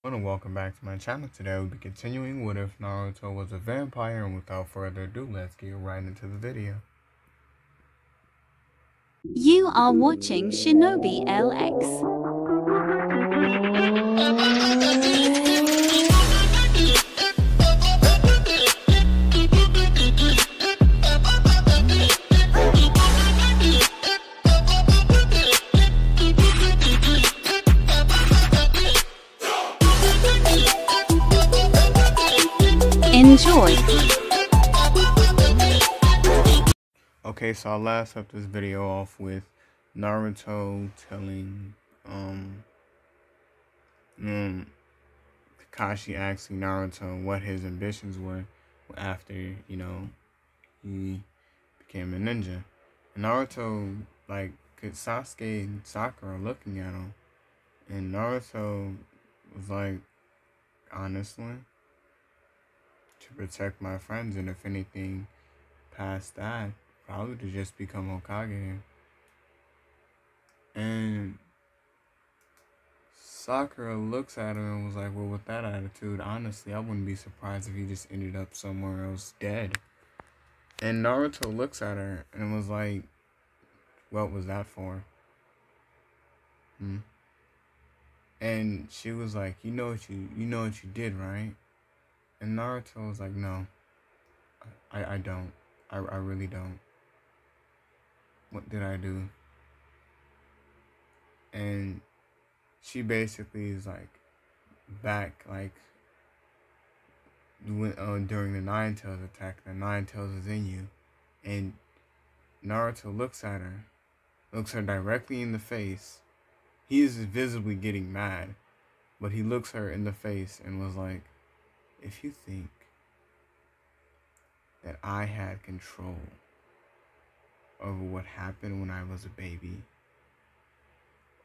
And welcome back to my channel. Today we'll be continuing What If Naruto Was a Vampire, and without further ado, let's get right into the video. You are watching Shinobi LX. Enjoy. Okay, so I'll last up this video off with Naruto telling Kakashi asking Naruto what his ambitions were after, he became a ninja. And Naruto, like, Sasuke and Sakura looking at him, and Naruto was like, honestly, to protect my friends, and if anything past that, probably to just become Hokage. And Sakura looks at him and was like, well, with that attitude, honestly, I wouldn't be surprised if he just ended up somewhere else dead. And Naruto looks at her and was like, what was that for? And she was like, you know what you did, right? And Naruto was like, no, I don't. I really don't. What did I do? And she basically is like, back, like, during the Nine Tails attack, the Nine Tails is in you. And Naruto looks her directly in the face. He is visibly getting mad, but he looks her in the face and was like, if you think that I had control over what happened when I was a baby,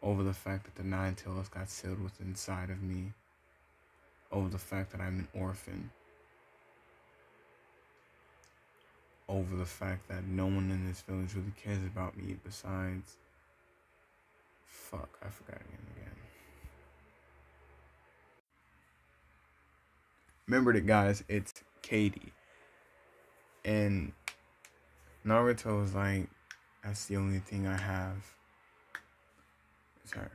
over the fact that the Nine Tails got sealed within inside of me, over the fact that I'm an orphan, over the fact that no one in this village really cares about me besides, I forgot him again. Remembered it, guys, it's Katie. And Naruto was like, that's the only thing I have, is her.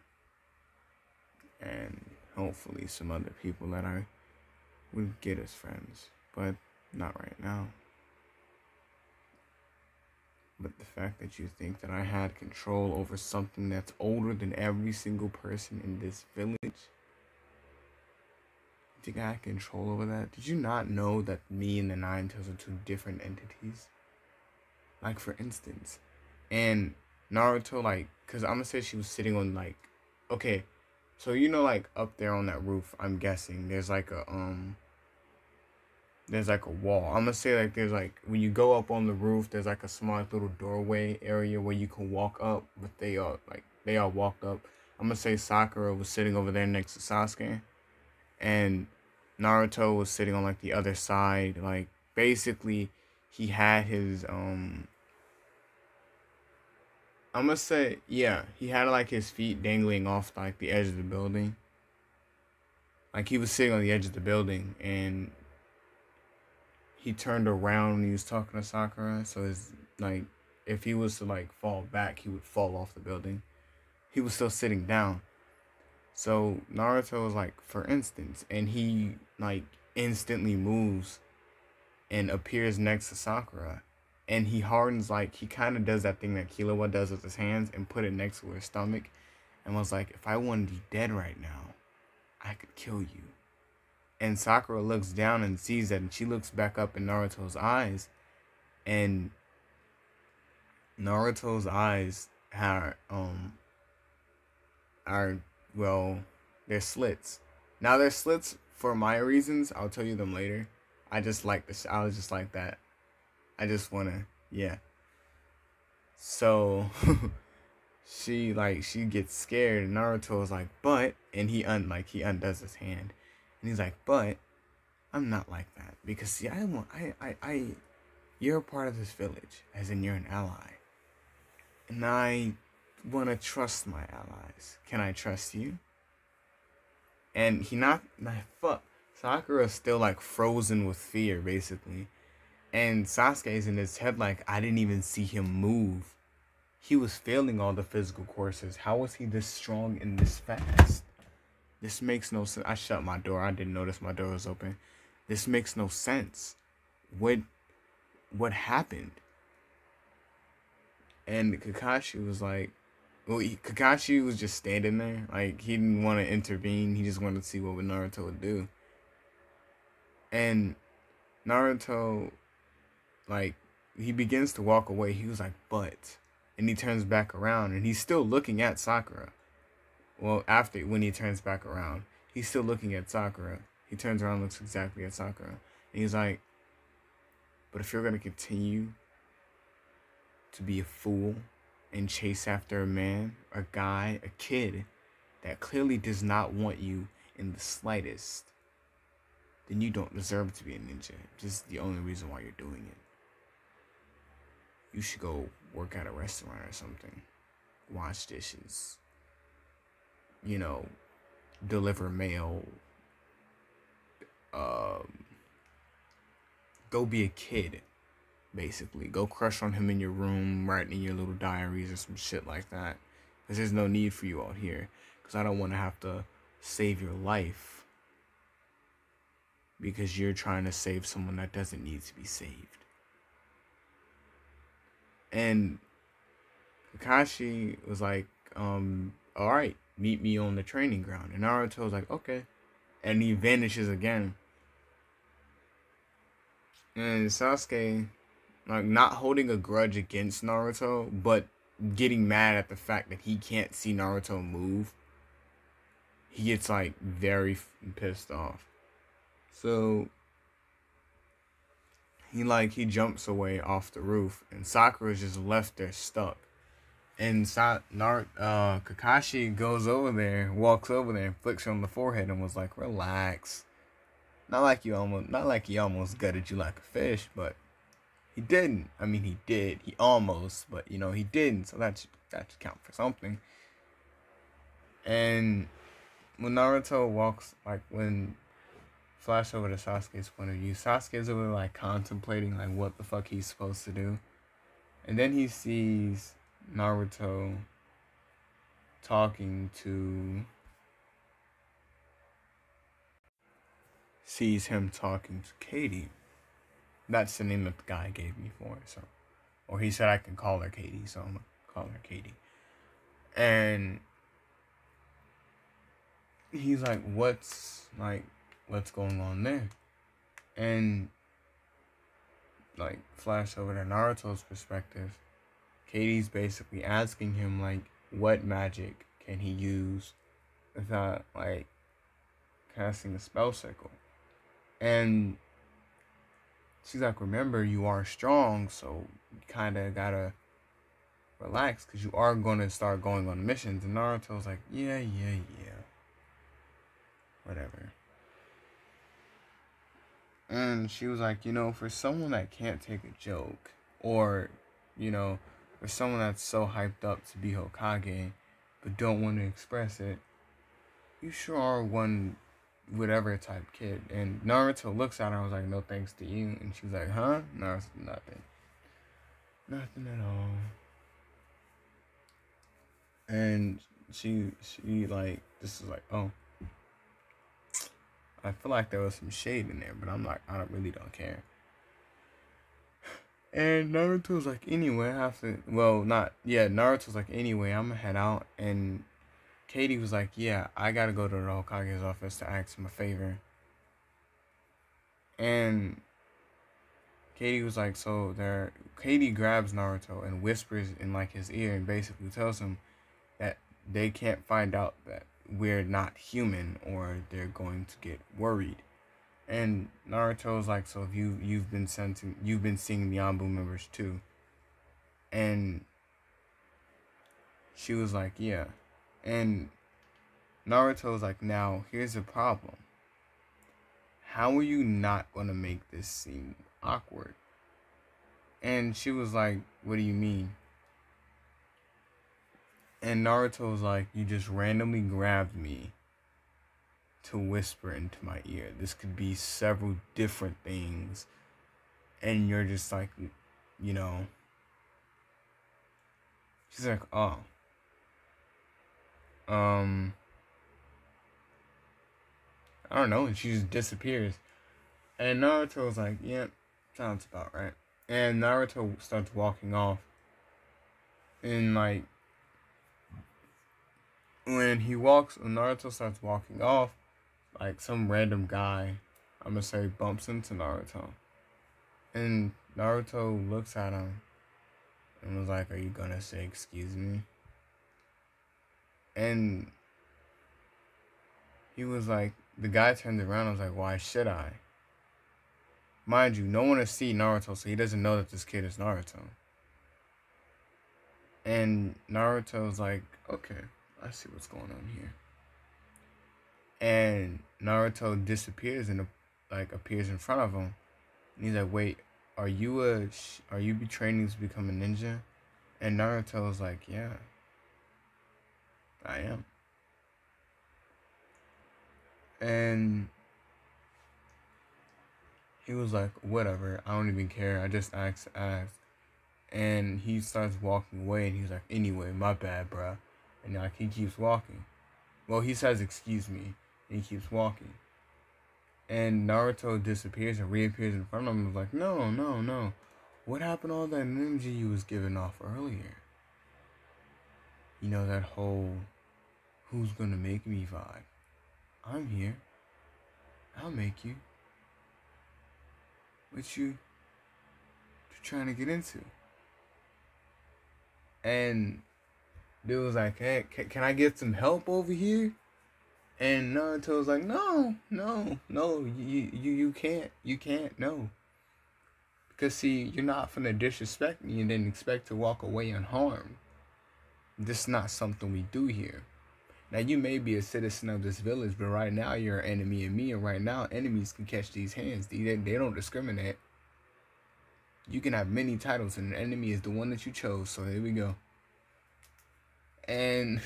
And hopefully some other people that I would get as friends, but not right now. But the fact that you think that I had control over something that's older than every single person in this village, you think I had control over that? Did you not know that me and the Nine Tails are two different entities? Like, for instance, and Naruto, like, because I'm gonna say she was sitting on, like, okay, so like, up there on that roof, I'm guessing there's like a wall. I'm gonna say, like, there's, like, when you go up on the roof, there's like a small little doorway area where you can walk up, but they all walked up. I'm gonna say Sakura was sitting over there next to Sasuke, and Naruto was sitting on, like, the other side. Like, basically he had his I'm gonna say, yeah, he had, like, his feet dangling off, like, the edge of the building. Like, he was sitting on the edge of the building, and he turned around when he was talking to Sakura. So it's like, if he was to, like, fall back, he would fall off the building. He was still sitting down. So Naruto was like, for instance, and he, like, instantly moves and appears next to Sakura. And he hardens, like, he kind of does that thing that Killua does with his hands and put it next to her stomach. And was like, if I wanted you dead right now, I could kill you. And Sakura looks down and sees that, and she looks back up in Naruto's eyes. And Naruto's eyes are well, they're slits. Now, they're slits for my reasons. I'll tell you them later. I just like this. I was just like that. I just wanna, yeah. So she gets scared, and Naruto is like, but, and he undoes his hand, and he's like, but I'm not like that, because see, you're a part of this village, as in you're an ally, and I want to trust my allies. Can I trust you? And he not fuck. Sakura's still like frozen with fear, basically. And Sasuke's in his head like, I didn't even see him move. He was failing all the physical courses. How was he this strong and this fast? This makes no sense. I shut my door. I didn't notice my door was open. This makes no sense. What happened? And Kakashi was like, well, Kakashi was just standing there. Like, he didn't want to intervene. He just wanted to see what Naruto would do. And Naruto, like, he begins to walk away. He was like, but. And he turns back around, and he's still looking at Sakura. Well, when he turns back around, he's still looking at Sakura. He turns around and looks exactly at Sakura. And he's like, but if you're going to continue to be a fool and chase after a man, a guy, a kid that clearly does not want you in the slightest, then you don't deserve to be a ninja. This is the only reason why you're doing it. You should go work at a restaurant or something. Wash dishes. You know, deliver mail. Go be a kid, basically. Go crush on him in your room, writing in your little diaries or some shit like that. Because there's no need for you out here. Because I don't want to have to save your life. Because you're trying to save someone that doesn't need to be saved. And Kakashi was like, alright, meet me on the training ground. And Naruto was like, okay. And he vanishes again. And Sasuke, like, not holding a grudge against Naruto, but getting mad at the fact that he can't see Naruto move. He gets, like, very pissed off. So he jumps away off the roof, and Sakura's just left there stuck. And Kakashi goes over there, walks over there, and flicks her on the forehead, and was like, "Relax. Not like he almost gutted you like a fish, but he didn't. I mean, he did. He almost, but he didn't. So that should count for something." And when Naruto walks, like when flash over to Sasuke's point of view, Sasuke's over like contemplating like what the fuck he's supposed to do. And then he sees Naruto sees him talking to Katie. That's the name that the guy gave me for it, so. Or he said I can call her Katie, so I'm gonna call her Katie. And he's like, what's going on there? And like flash over to Naruto's perspective, Katie's basically asking him like what magic can he use without like casting a spell circle. And she's like, remember, you are strong, so you kinda gotta relax because you are gonna start going on missions. And Naruto's like, yeah. Whatever. And she was like, for someone that can't take a joke, or, for someone that's so hyped up to be Hokage, but don't want to express it, you sure are one whatever type kid. And Naruto looks at her and was like, no thanks to you. And she was like, huh? No, it's nothing. Nothing at all. And she like, this is like, oh. I feel like there was some shade in there, but I'm like, I really don't care. And Naruto's like, anyway, Naruto's like, anyway, I'm gonna head out. And Katie was like, yeah, I gotta go to the Hokage's office to ask him a favor. And Katie was like, Katie grabs Naruto and whispers in like his ear and basically tells him that they can't find out that we're not human or they're going to get worried. And Naruto's like, so you've been seeing the Anbu members too. And she was like, yeah. And Naruto's like, now here's the problem. How are you not gonna make this seem awkward? And she was like, what do you mean? And Naruto's like, you just randomly grabbed me to whisper into my ear. This could be several different things. And you're just like, you know. She's like, oh. I don't know. And she just disappears. And Naruto's like, yeah, sounds about right. And Naruto starts walking off. And like, when Naruto starts walking off, like some random guy, I'm gonna say, bumps into Naruto. And Naruto looks at him and was like, are you gonna say excuse me? And he was like, the guy turned around and was like, why should I? Mind you, no one has seen Naruto, so he doesn't know that this kid is Naruto. And Naruto's like, okay, I see what's going on here. And Naruto disappears and appears in front of him. And he's like, wait, are you training to become a ninja? And Naruto's like, yeah, I am. And he was like, whatever, I don't even care. I just asked. And he starts walking away, and he's like, anyway, my bad, bruh. And like, he keeps walking. Well, he says, excuse me, and he keeps walking. And Naruto disappears and reappears in front of him and was like, no. What happened to all that energy you was giving off earlier? You know, that whole, who's gonna make me vibe? I'm here. I'll make you. What you trying to get into? And dude was like, hey, can I get some help over here? And Naruto was like, no, you can't, no. Because see, you're not finna disrespect me and then expect to walk away unharmed. This is not something we do here. Now, you may be a citizen of this village, but right now you're an enemy of me, and right now enemies can catch these hands. They don't discriminate. You can have many titles, and an enemy is the one that you chose, so here we go. And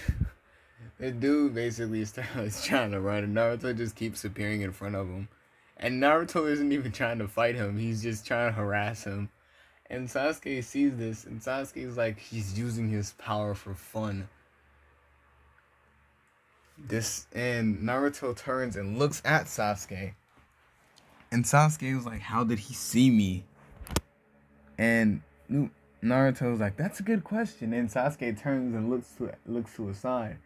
the dude basically is trying to run, and Naruto just keeps appearing in front of him. And Naruto isn't even trying to fight him, he's just trying to harass him. And Sasuke sees this, and Sasuke's like, he's using his power for fun. And Naruto turns and looks at Sasuke. And Sasuke was like, how did he see me? And Naruto was like, that's a good question. And Sasuke turns and looks to his side.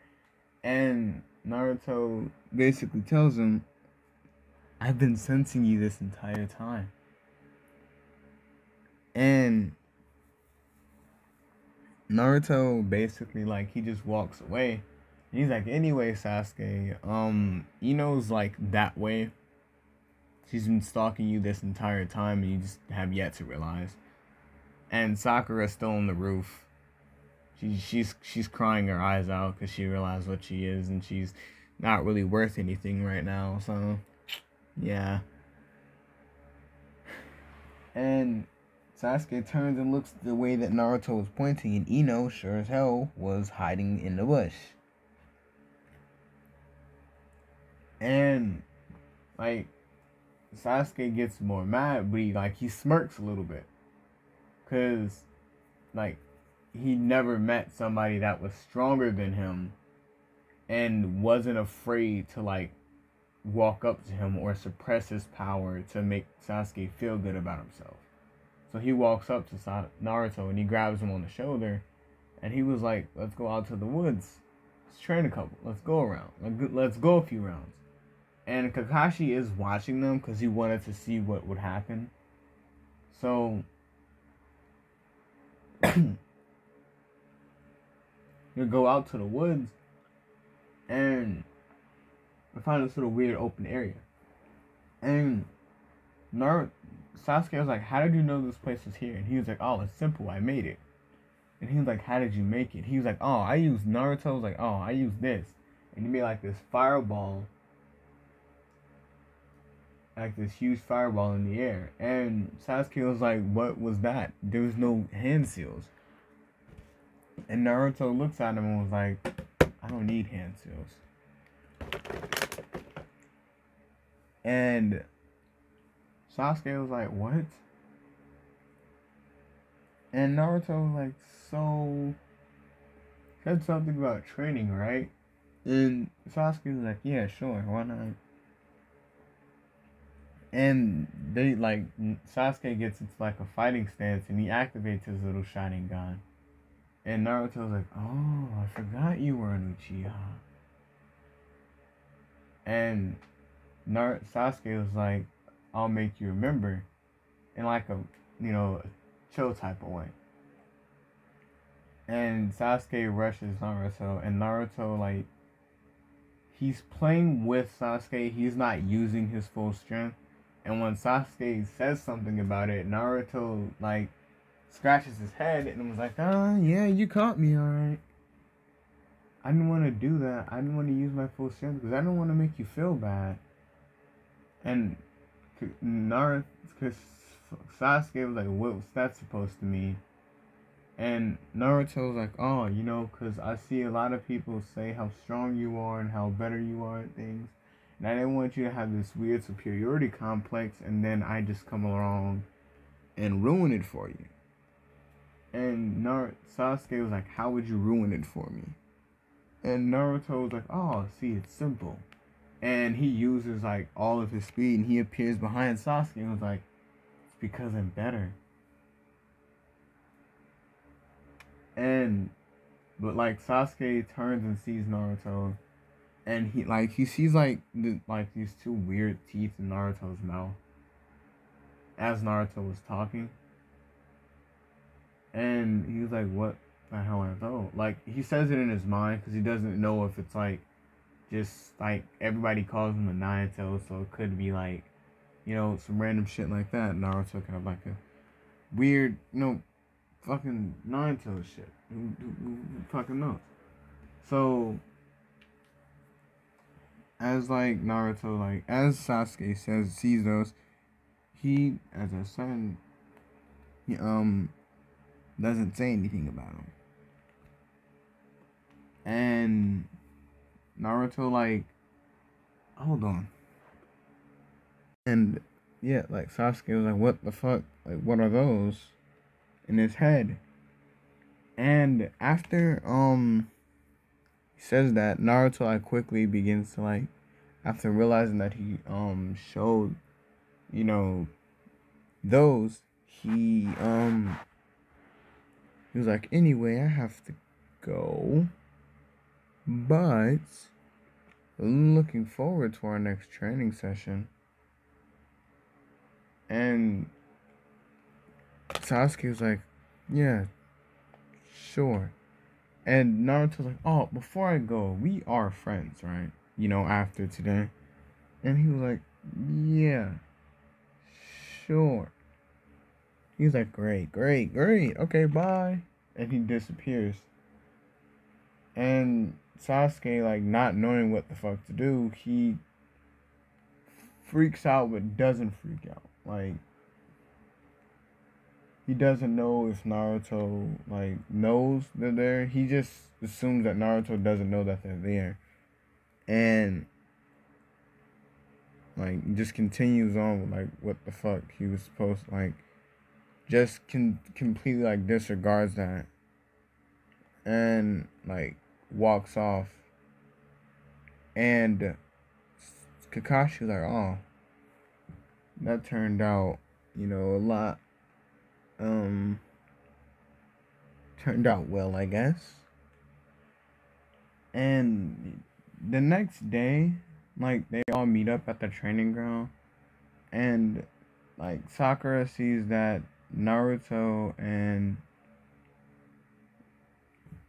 And Naruto basically tells him, I've been sensing you this entire time. And Naruto basically, like, he just walks away. And he's like, anyway, Sasuke, Ino's like that way. She's been stalking you this entire time and you just have yet to realize. And Sakura's still on the roof. She's crying her eyes out because she realized what she is, and she's not really worth anything right now, so yeah. And Sasuke turns and looks the way that Naruto was pointing, and Ino, sure as hell, was hiding in the bush. And like, Sasuke gets more mad, but he smirks a little bit. Cause like, he never met somebody that was stronger than him and wasn't afraid to like walk up to him or suppress his power to make Sasuke feel good about himself. So he walks up to Naruto and he grabs him on the shoulder, and he was like, let's go out to the woods. Let's train a couple. Let's go around. Let's go a few rounds. And Kakashi is watching them because he wanted to see what would happen. So you go out to the woods and we find this little weird open area. And Sasuke was like, how did you know this place was here? And he was like, oh, it's simple, I made it. And he was like, how did you make it? He was like, oh, I used Naruto. Was like, oh, I used this. And he made like this fireball. Like this huge fireball in the air. And Sasuke was like, what was that? There was no hand seals. And Naruto looks at him and was like, I don't need hand seals. And Sasuke was like, what? And Naruto was like, so, said something about training, right? And Sasuke was like, yeah, sure, why not? And they like Sasuke gets into like a fighting stance and he activates his little shining gun. And Naruto's like, oh, I forgot you were an Uchiha. And Sasuke was like, I'll make you remember in like a, a chill type of way. And Sasuke rushes Naruto, and Naruto, like, he's playing with Sasuke, he's not using his full strength. And when Sasuke says something about it, Naruto, like, scratches his head and was like, yeah, you caught me, alright. I didn't want to do that. I didn't want to use my full strength because I didn't want to make you feel bad. And Naruto, because Sasuke was like, what's that supposed to mean? And Naruto was like, oh, because I see a lot of people say how strong you are and how better you are at things. And I didn't want you to have this weird superiority complex and then I just come along and ruin it for you. And Sasuke was like, how would you ruin it for me? And Naruto was like, oh, see, it's simple. And he uses like all of his speed and he appears behind Sasuke and was like, it's because I'm better. But like Sasuke turns and sees Naruto, and he sees like these two weird teeth in Naruto's mouth as Naruto was talking, and he was like, "What the hell are those?" Like he says it in his mind because he doesn't know if it's like just like everybody calls him a Naruto, so it could be like some random shit like that. Naruto kind of like a weird fucking Naruto shit. Who fucking knows? So, as like Naruto, like as Sasuke sees those, he, as a son, he doesn't say anything about them. And Naruto like, hold on. And yeah, like Sasuke was like, what the fuck? Like, what are those? In his head. And after he says that, Naruto like quickly begins to like, after realizing that he showed those, he was like, anyway, I have to go, but I'm looking forward to our next training session. And Sasuke was like, yeah, sure. And Naruto's like, oh, before I go, we are friends, right? After today. And he was like, yeah, sure. He's like, great. Okay, bye. And he disappears. And Sasuke, like, not knowing what the fuck to do, he freaks out but doesn't freak out. Like, he doesn't know if Naruto, like, knows they're there. He just assumes that Naruto doesn't know that they're there. And, like, just continues on with, like, what the fuck he was supposed to, like, just completely, like, disregards that. And, like, walks off. And Kakashi was like, oh, that turned out, a lot, turned out well, I guess. And the next day, like, they all meet up at the training ground. And, like, Sakura sees that Naruto and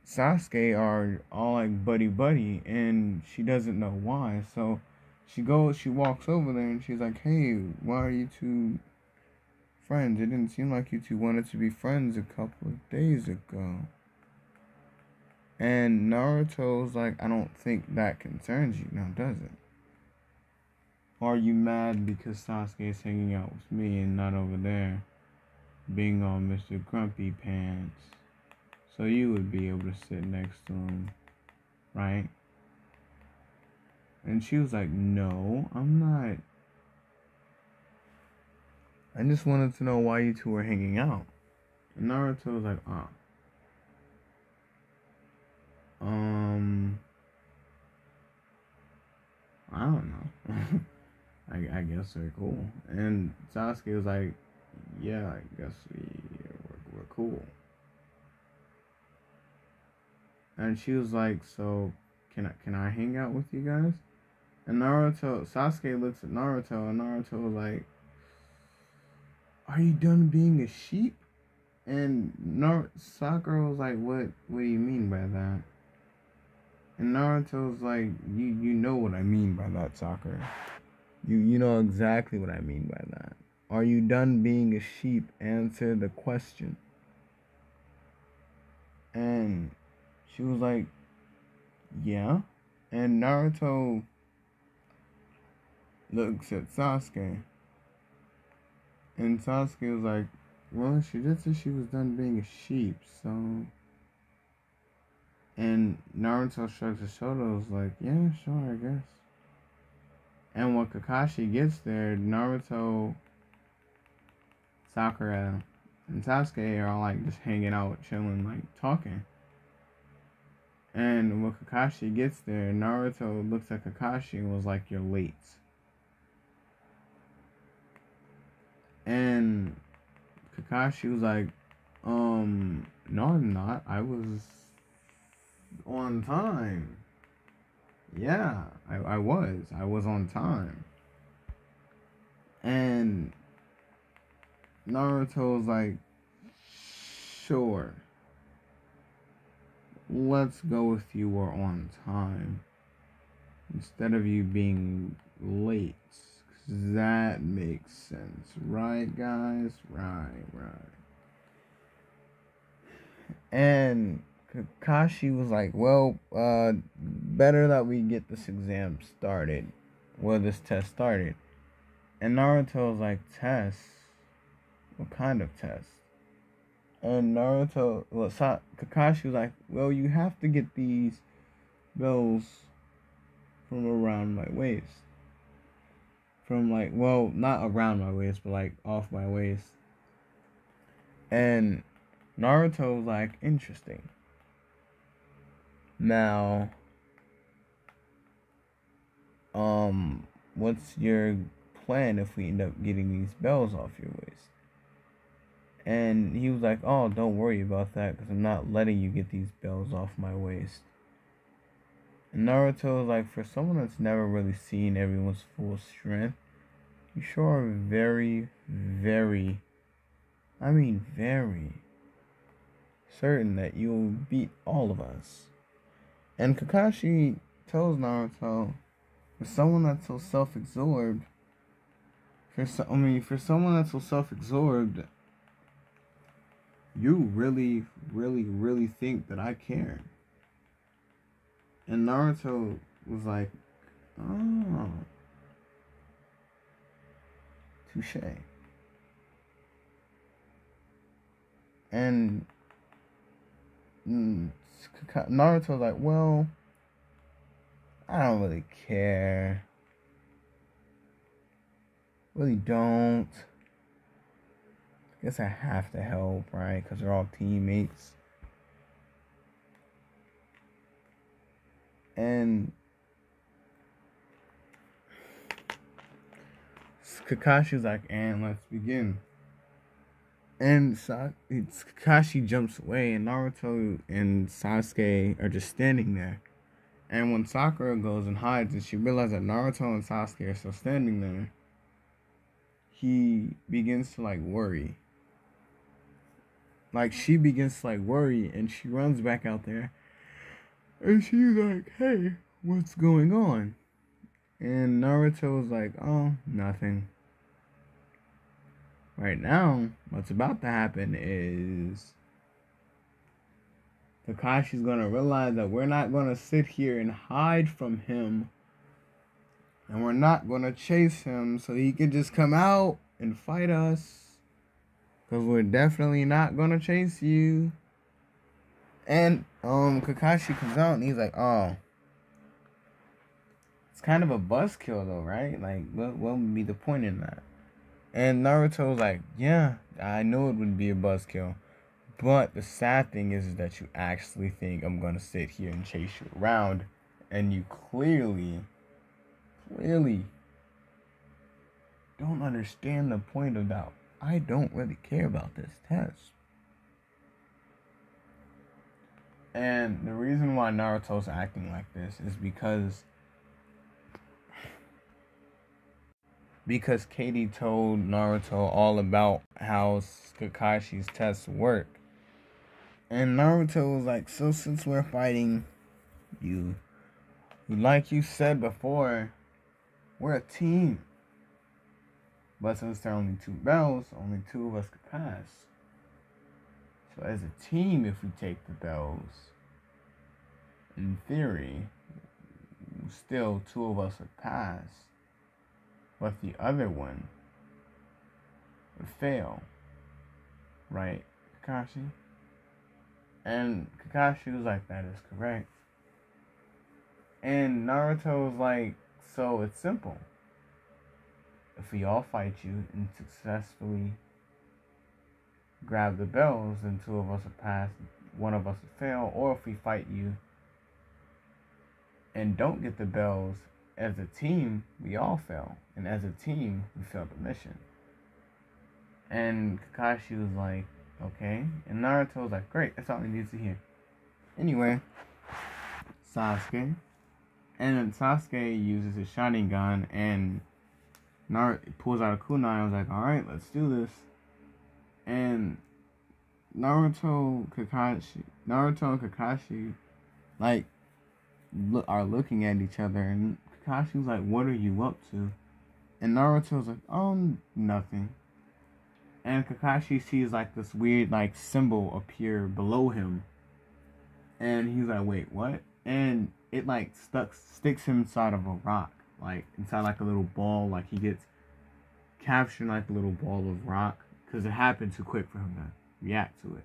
Sasuke are all, like, buddy, and she doesn't know why. So she walks over there, and she's like, hey, why are you two friends? It didn't seem like you two wanted to be friends a couple of days ago. And Naruto's like, I don't think that concerns you now, does it? Are you mad because Sasuke is hanging out with me and not over there, being all Mr. Grumpy Pants? So you would be able to sit next to him, right? And she was like, no, I'm not I just wanted to know why you two were hanging out. And Naruto was like, I don't know. I guess they're cool. And Sasuke was like, yeah, I guess we're cool. And she was like, so can I hang out with you guys? And Sasuke looks at Naruto, and Naruto was like, are you done being a sheep? And Sakura was like, what do you mean by that? And Naruto's like, you know what I mean by that, Sakura. You know exactly what I mean by that. Are you done being a sheep? Answer the question. And she was like, yeah. And Naruto looks at Sasuke. And Sasuke was like, well, she did say she was done being a sheep, so... And Naruto shrugs his shoulders like, yeah, sure, I guess. And when Kakashi gets there, Naruto, Sakura, and Sasuke are all like just hanging out, chilling, like talking. And when Kakashi gets there, Naruto looks at Kakashi and was like, you're late. And Kakashi was like, no, I'm not. I was on time. Yeah, I was on time. And Naruto was like, sure. Let's go if you were on time. Instead of you being late. 'Cause that makes sense. Right, guys? Right. And Kakashi was like, well, better that we get this exam started. Well, this test started. And Naruto was like, test? What kind of test? And Kakashi was like, well, you have to get these bells from around my waist. From like, well, not around my waist, but like off my waist. And Naruto was like, interesting. Now, what's your plan if we end up getting these bells off your waist? And he was like, oh, don't worry about that, because I'm not letting you get these bells off my waist. And Naruto was like, for someone that's never really seen everyone's full strength, you sure are very, very, I mean very, certain that you'll beat all of us. And Kakashi tells Naruto, for someone that's so self-absorbed, for someone that's so self-absorbed, you really, really, really think that I care. And Naruto was like, oh, touche. And Naruto was like, well, I don't really care. Really don't. Guess I have to help, right? Because they're all teammates. And Kakashi's like, and let's begin. And Kakashi jumps away, and Naruto and Sasuke are just standing there. And when Sakura goes and hides, and she realizes that Naruto and Sasuke are still standing there, he begins to like worry. Like she begins to like worry, and she runs back out there, and she's like, "Hey, what's going on?" And Naruto was like, "Oh, nothing." Right now, what's about to happen is Kakashi's gonna realize that we're not gonna sit here and hide from him, and we're not gonna chase him so he can just come out and fight us, because we're definitely not gonna chase you. And Kakashi comes out and he's like, oh, it's kind of a buzzkill though, right? Like, what would be the point in that? And Naruto was like, yeah, I know it would be a buzzkill. But the sad thing is that you actually think I'm gonna sit here and chase you around, and you clearly don't understand the point of that. I don't really care about this test. And the reason why Naruto's acting like this is because Katie told Naruto all about how Kakashi's tests work. And Naruto was like, so since we're fighting you, like you said before, we're a team. But since there are only 2 bells, only 2 of us could pass. So as a team, if we take the bells, in theory, still 2 of us would pass. But the other one would fail. Right, Kakashi? And Kakashi was like, that is correct. And Naruto was like, so it's simple. If we all fight you and successfully grab the bells, then 2 of us will pass, 1 of us will fail. Or if we fight you and don't get the bells, as a team, we all fail. And as a team, we fail the mission. And Kakashi was like, okay. And Naruto was like, great, that's all he needs to hear. Anyway, Sasuke. And then Sasuke uses his Sharingan, and Naruto pulls out a kunai and was like, alright, let's do this. And Naruto and Kakashi, like, are looking at each other, and Kakashi's like, what are you up to? And Naruto's like, nothing. And Kakashi sees, like, this weird, like, symbol appear below him. And he's like, wait, what? And it, like, sticks him inside of a rock. Like, inside, like, a little ball. Like, he gets captured in, like, a little ball of rock. Because it happened too quick for him to react to it.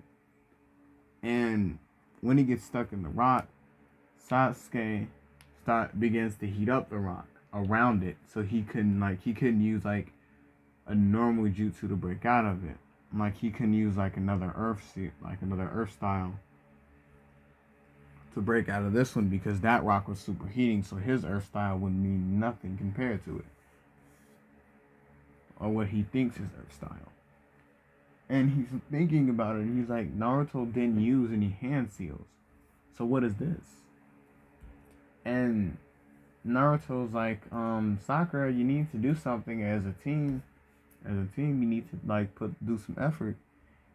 And when he gets stuck in the rock, Sasuke begins to heat up the rock around it. So he couldn't use, like, a normal jutsu to break out of it. Like, he couldn't use, like, another earth style to break out of this one, because that rock was superheating, so his earth style would mean nothing compared to it, or what he thinks is earth style. And he's thinking about it, and he's like, Naruto didn't use any hand seals, so what is this? And Naruto's like, Sakura, you need to do something as a team. As a team, you need to, like, do some effort.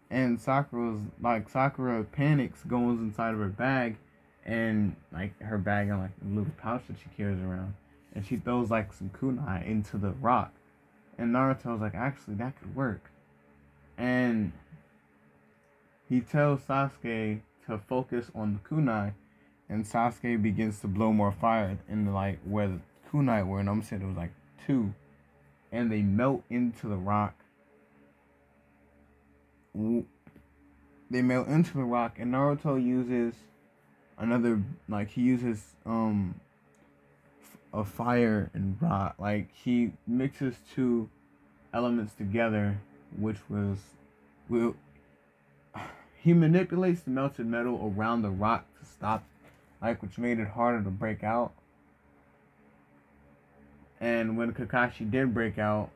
And Sakura panics, goes inside of her bag, and, like, her bag and, like, a little pouch that she carries around, and she throws, like, some kunai into the rock. And Naruto's like, actually, that could work. And he tells Sasuke to focus on the kunai, and Sasuke begins to blow more fire in the, like, where the kunai were, and I'm saying it was like 2, and they melt into the rock. They melt into the rock, and Naruto uses another, like, he uses a fire and rock. Like, he mixes 2 elements together, which was, he manipulates the melted metal around the rock to stop, like, which made it harder to break out. And when Kakashi did break out,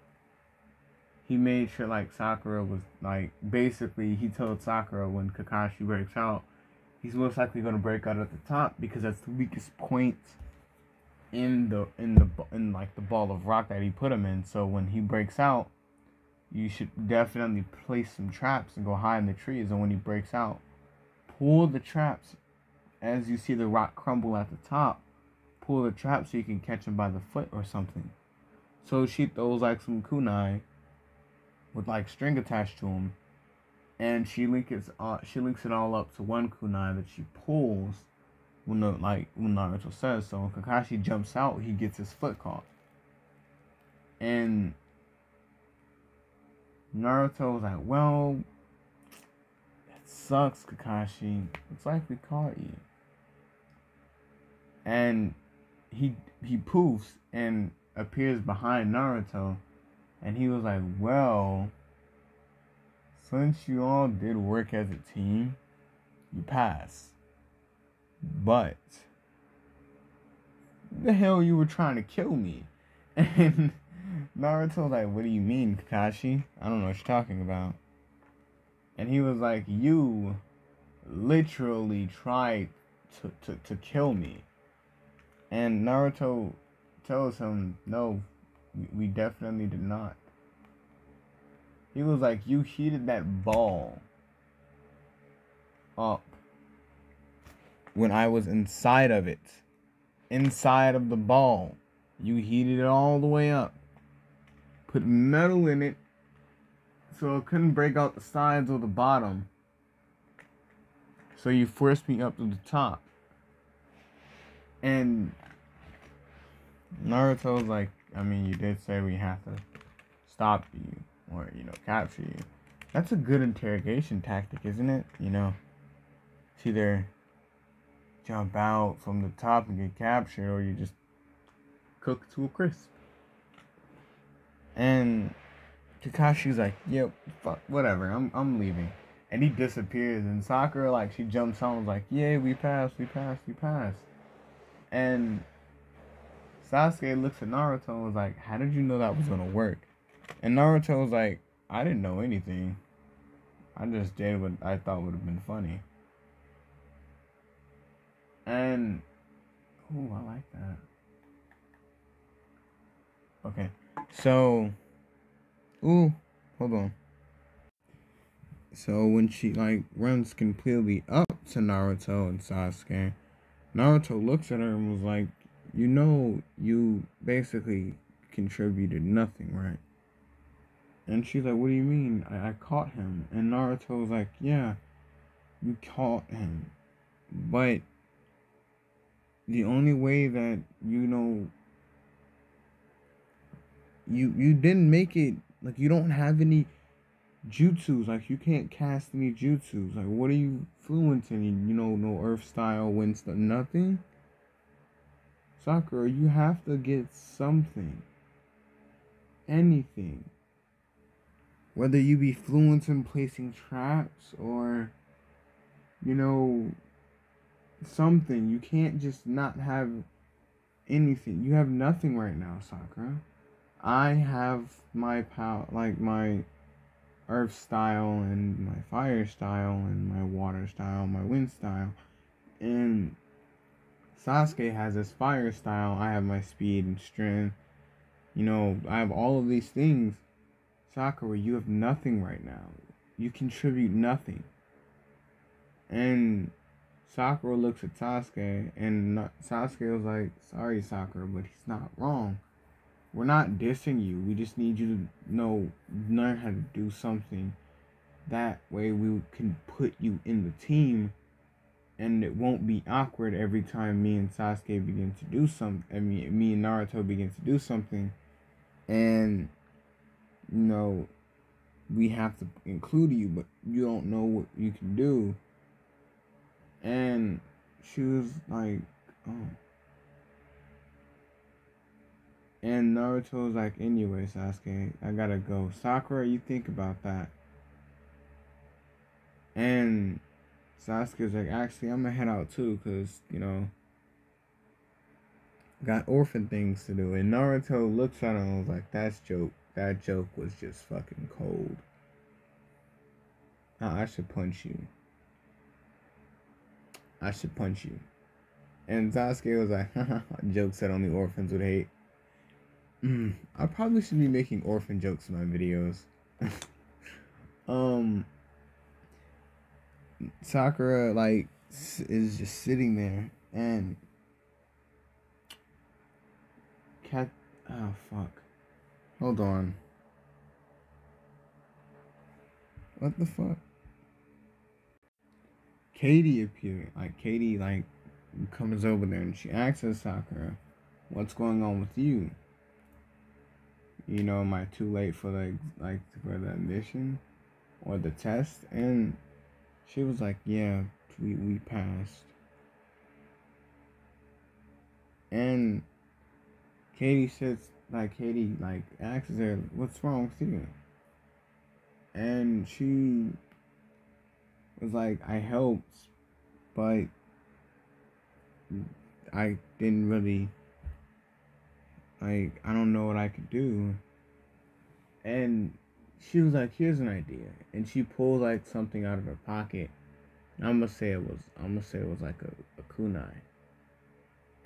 he made sure, like, Sakura was, like, basically, he told Sakura when Kakashi breaks out, he's most likely going to break out at the top, because that's the weakest point in like the ball of rock that he put him in. So when he breaks out, you should definitely place some traps and go hide in the trees. And when he breaks out, pull the traps as you see the rock crumble at the top. Pull the trap so you can catch him by the foot or something. So she throws, like, some kunai with, like, string attached to him, and she links it all up to one kunai that she pulls when Naruto says so. When Kakashi jumps out, he gets his foot caught, and Naruto was like, well, that sucks, Kakashi. It's like we caught you. And he poofs and appears behind Naruto, And he was like, well, since you all did work as a team, you pass. But the hell you were trying to kill me? And Naruto's like, what do you mean, Kakashi? I don't know what you're talking about. And he was like, you literally tried to kill me. And Naruto tells him, no, we definitely did not. He was like, you heated that ball up when I was inside of it. Inside of the ball. You heated it all the way up. Put metal in it so it couldn't break out the sides or the bottom. So you forced me up to the top. And Naruto's like, I mean, you did say we have to stop you or, capture you. That's a good interrogation tactic, isn't it? It's either jump out from the top and get captured, or you just cook to a crisp. And Kakashi's like, yep, fuck, whatever, I'm leaving. And he disappears, and Sakura, like, she jumps on and is like, yay, we passed. And Sasuke looks at Naruto and was like, how did you know that was gonna work? And Naruto was like, I didn't know anything. I just did what I thought would have been funny. And, ooh, I like that. Okay, so, ooh, hold on. So when she, like, runs completely up to Naruto and Sasuke, Naruto looks at her and was like, you basically contributed nothing, right? And she's like, what do you mean? I caught him. And Naruto was like, yeah, you caught him. But the only way that, you didn't make it, like, you don't have any jutsus, like, you can't cast any jutsus. Like, what are you fluent in? No earth style, wind style, nothing? Sakura, you have to get something. Anything. Whether you be fluent in placing traps or, something. You can't just not have anything. You have nothing right now, Sakura. I have my power, like my earth style and my fire style and my water style, my wind style. And Sasuke has his fire style. I have my speed and strength. I have all of these things. Sakura, you have nothing right now. You contribute nothing. And Sakura looks at Sasuke, and Sasuke was like, sorry, Sakura, but he's not wrong. We're not dissing you. We just need you to learn how to do something. That way we can put you in the team, and it won't be awkward every time me and Sasuke begin to do something. I mean, me and Naruto begin to do something. And, we have to include you, but you don't know what you can do. And she was like, oh. And Naruto was like, anyway, Sasuke, I gotta go. Sakura, you think about that. And Sasuke's like, actually, I'm gonna head out too, because, got orphan things to do. And Naruto looks at him and was like, that joke was just fucking cold. I should punch you. And Sasuke was like, haha, jokes that only orphans would hate. I probably should be making orphan jokes in my videos. Sakura, like, is just sitting there, and oh, fuck. Hold on. What the fuck? Katie appeared. Like, Katie, like, comes over there, and she asks Sakura, what's going on with you? Am I too late for for the mission or the test? And she was like, yeah, we passed. And Katie says like Katie like asks her, "What's wrong with you?" And she was like, "I helped, but I didn't really like. I don't know what I could do." And she was like, "Here's an idea." And she pulled like something out of her pocket. I'm gonna say it was like a kunai.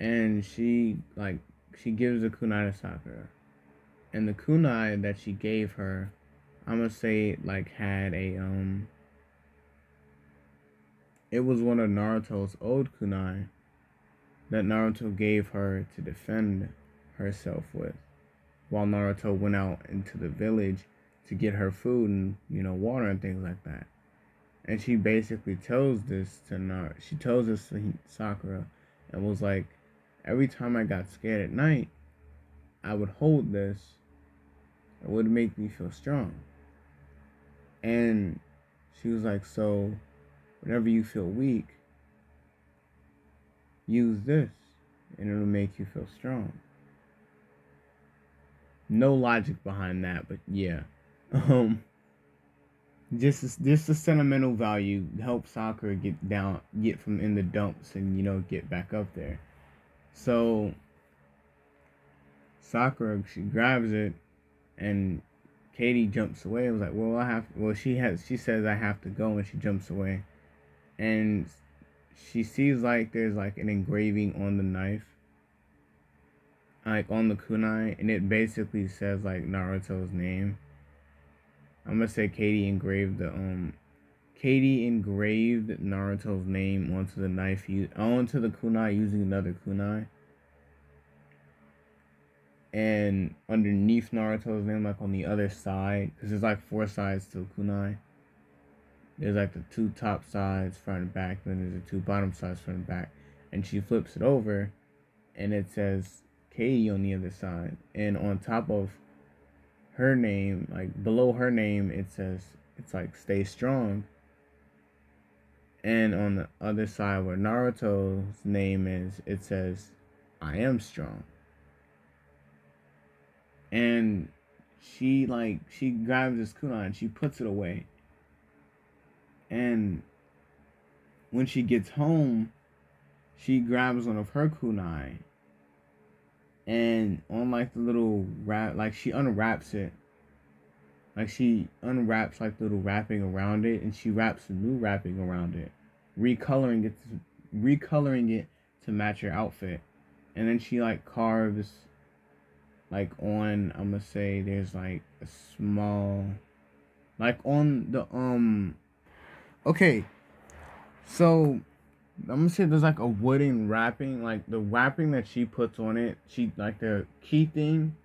And she gives the kunai to Sakura. And the kunai that she gave her, I'm gonna say it like had a it was one of Naruto's old kunai that Naruto gave her to defend herself with, while Naruto went out into the village to get her food and, water and things like that. And she basically tells this to She tells this to Sakura, and was like, every time I got scared at night, I would hold this. It would make me feel strong. And she was like, so whenever you feel weak, use this, and it'll make you feel strong. No logic behind that, but yeah. Just the sentimental value helps Sakura get from in the dumps and get back up there. So Sakura, she grabs it, and Katie jumps away. It was like, well, she says I have to go, and she jumps away, and she sees like there's like an engraving on the knife, like on the kunai, and it basically says like Naruto's name. I'm gonna say Katie engraved Naruto's name onto the knife, onto the kunai using another kunai. And underneath Naruto's name, like on the other side, because there's like 4 sides to a kunai. There's like the 2 top sides, front and back, then there's the 2 bottom sides, front and back. And she flips it over, and it says Katie on the other side. And on top of her name, like below her name, it's like stay strong. And on the other side where Naruto's name is, it says I am strong. And she grabs this kunai and she puts it away. And when she gets home, she grabs one of her kunai, and on like the little wrap, like she unwraps it. Like she unwraps like little wrapping around it, and she wraps a new wrapping around it, recoloring it to match her outfit. And then she like carves like on, I'm gonna say there's like a small, like on the okay, so I'm gonna say there's like a wooden wrapping, like the wrapping that she puts on it, she like the key thing,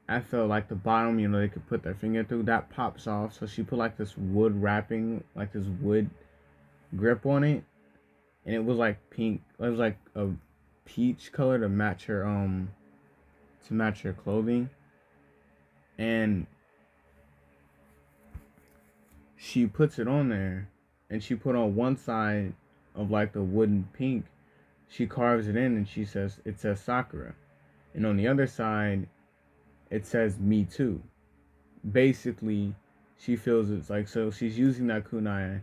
I feel like the bottom, they could put their finger through, that pops off. So she put like this wood wrapping, like this wood grip on it, and it was like pink. It was like a peach color to match her clothing. And she puts it on there, and she put on one side of like the wooden pink, she carves it in, and it says Sakura, and on the other side it says me too. Basically, she feels it's like, so she's using that kunai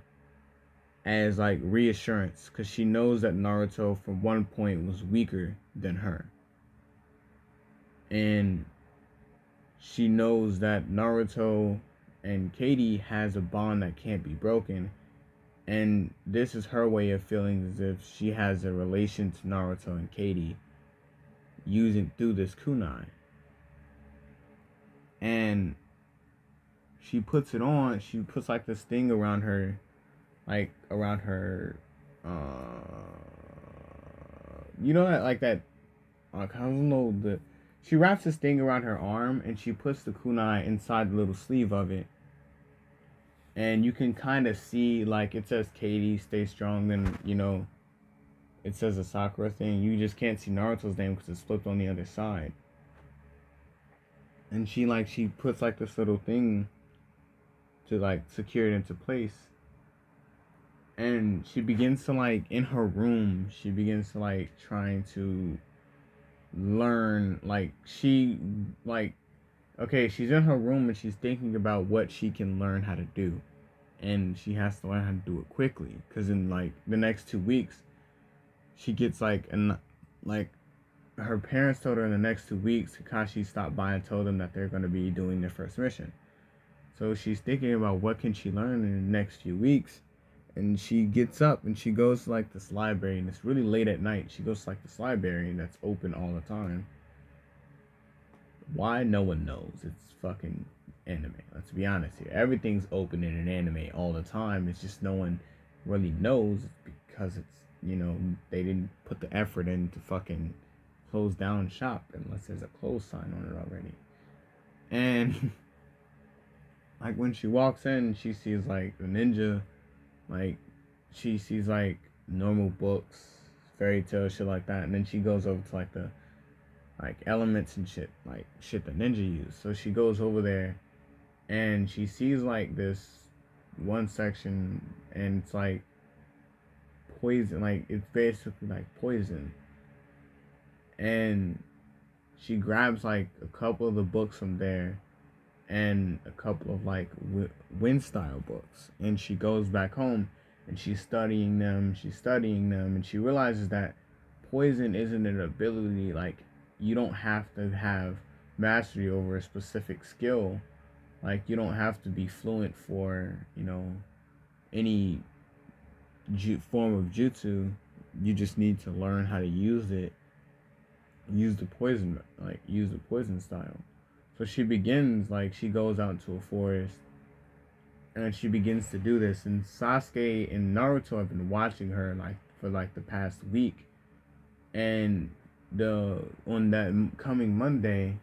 as like reassurance, because she knows that Naruto from one point was weaker than her, and she knows that Naruto and Katie has a bond that can't be broken, and this is her way of feeling as if she has a relation to Naruto and Katie using through this kunai. And she puts it on, she puts like this thing around her, like around her, like that, like, I don't know, she wraps this thing around her arm, and she puts the kunai inside the little sleeve of it. And you can kind of see, like, it says Katie, stay strong, then, it says a Sakura thing. You just can't see Naruto's name because it's flipped on the other side. And she puts, like, this little thing to, like, secure it into place. And she begins to, like, in her room, she begins to, like, trying to, learn, like, okay, she's in her room and she's thinking about what she can learn how to do. And she has to learn how to do it quickly. Because in, like, the next 2 weeks, she gets, like, her parents told her in the next 2 weeks, Kakashi stopped by and told them that they're going to be doing their first mission. So she's thinking about what can she learn in the next few weeks. And she gets up and she goes to, like, this library. And it's really late at night. She goes to, like, this library that's open all the time. Why? No one knows. It's fucking anime. Let's be honest here. Everything's open in an anime all the time. It's just no one really knows because it's, they didn't put the effort in to fucking close down shop unless there's a close sign on it already. And like when she walks in, she sees like the ninja, like she sees like normal books, fairy tale shit like that, and then she goes over to like the elements and shit, like shit that ninja use. So she goes over there and she sees like this one section and it's like poison, like it's basically like poison. And she grabs like a couple of the books from there and a couple of like wind style books, and she goes back home and she's studying them, and she realizes that poison isn't an ability. Like, you don't have to have mastery over a specific skill. Like, you don't have to be fluent for, any form of jutsu. You just need to learn how to use it. Use the poison style. So she begins, like, she goes out into a forest and she begins to do this. And Sasuke and Naruto have been watching her, like, for, like, the past week. And on that coming Monday,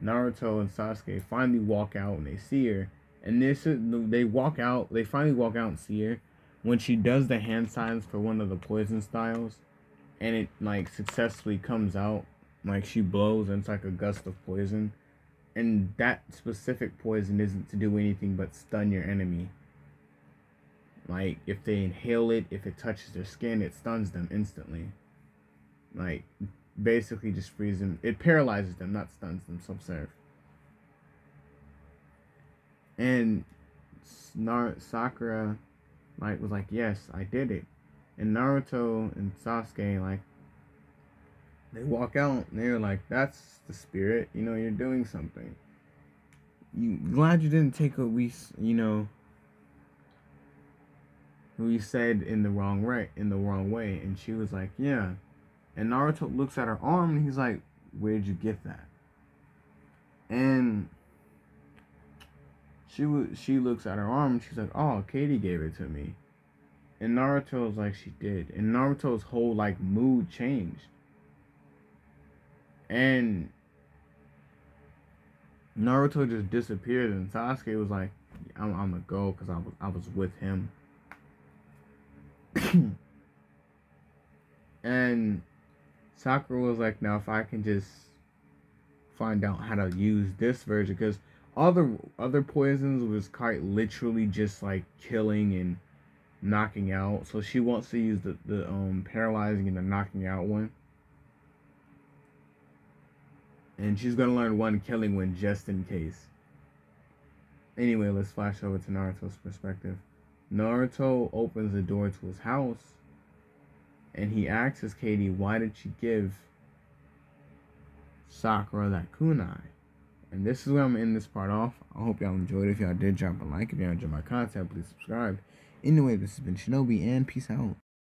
Naruto and Sasuke finally walk out and they see her. And they finally walk out and see her when she does the hand signs for one of the poison styles. And it, like, successfully comes out. Like, she blows and it's like a gust of poison. And that specific poison isn't to do anything but stun your enemy. Like, if they inhale it, if it touches their skin, it stuns them instantly. Like, basically just frees them. It paralyzes them, not stuns them. Self-serve. And Sakura, like, was like, yes, I did it. And Naruto and Sasuke, like, they walk out and they're like, that's the spirit. You're doing something. You glad you didn't take what we said in the wrong way. And she was like, yeah. And Naruto looks at her arm and he's like, where'd you get that? And she looks at her arm and she's like, oh, Katie gave it to me. And Naruto's like, she did. And Naruto's whole, like, mood changed. And Naruto just disappeared. And Sasuke was like, I'm gonna go because I was with him. And Sakura was like, now if I can just find out how to use this version, because other poisons was quite literally just like killing and knocking out. So she wants to use the paralyzing and the knocking out one. And she's gonna learn one killing one just in case. Anyway, let's flash over to Naruto's perspective. Naruto opens the door to his house and he asks Katie, why did she give Sakura that kunai? And this is where I'm ending this part off. I hope y'all enjoyed it. If y'all did, drop a like. If y'all enjoyed my content, please subscribe. Anyway, this has been Shinobi, and peace out.